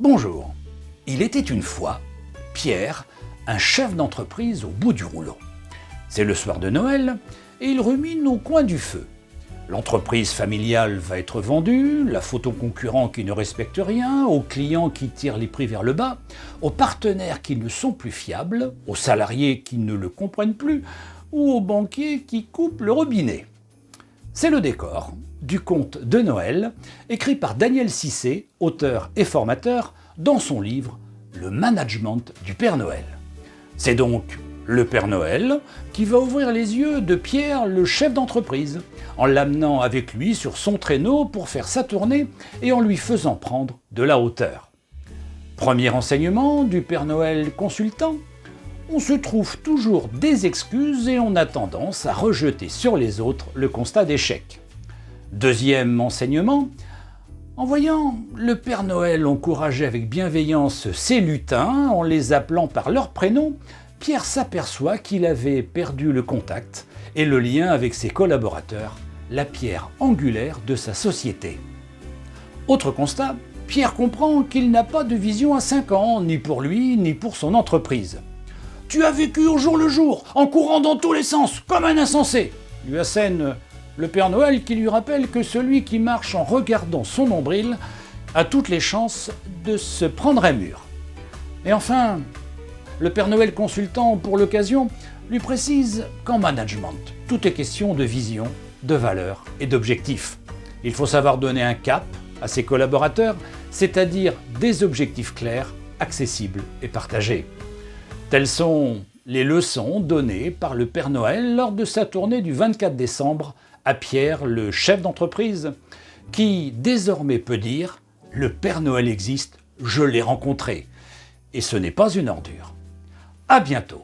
Bonjour. Il était une fois, Pierre, un chef d'entreprise au bout du rouleau. C'est le soir de Noël et il rumine au coin du feu. L'entreprise familiale va être vendue, la faute aux concurrents qui ne respectent rien, aux clients qui tirent les prix vers le bas, aux partenaires qui ne sont plus fiables, aux salariés qui ne le comprennent plus ou aux banquiers qui coupent le robinet. C'est le décor du conte de Noël, écrit par Daniel Cissé, auteur et formateur, dans son livre « Le management du Père Noël ». C'est donc le Père Noël qui va ouvrir les yeux de Pierre, le chef d'entreprise, en l'amenant avec lui sur son traîneau pour faire sa tournée et en lui faisant prendre de la hauteur. Premier enseignement du Père Noël consultant, on se trouve toujours des excuses et on a tendance à rejeter sur les autres le constat d'échec. Deuxième enseignement, en voyant le Père Noël encourager avec bienveillance ses lutins en les appelant par leur prénom, Pierre s'aperçoit qu'il avait perdu le contact et le lien avec ses collaborateurs, la pierre angulaire de sa société. Autre constat, Pierre comprend qu'il n'a pas de vision à 5 ans, ni pour lui, ni pour son entreprise. « Tu as vécu au jour le jour, en courant dans tous les sens, comme un insensé !» lui assène le Père Noël qui lui rappelle que celui qui marche en regardant son nombril a toutes les chances de se prendre un mur. Et enfin, le Père Noël consultant pour l'occasion lui précise qu'en management, tout est question de vision, de valeur et d'objectifs. Il faut savoir donner un cap à ses collaborateurs, c'est-à-dire des objectifs clairs, accessibles et partagés. Telles sont les leçons données par le Père Noël lors de sa tournée du 24 décembre à Pierre, le chef d'entreprise, qui désormais peut dire « Le Père Noël existe, je l'ai rencontré, et ce n'est pas une ordure ». À bientôt.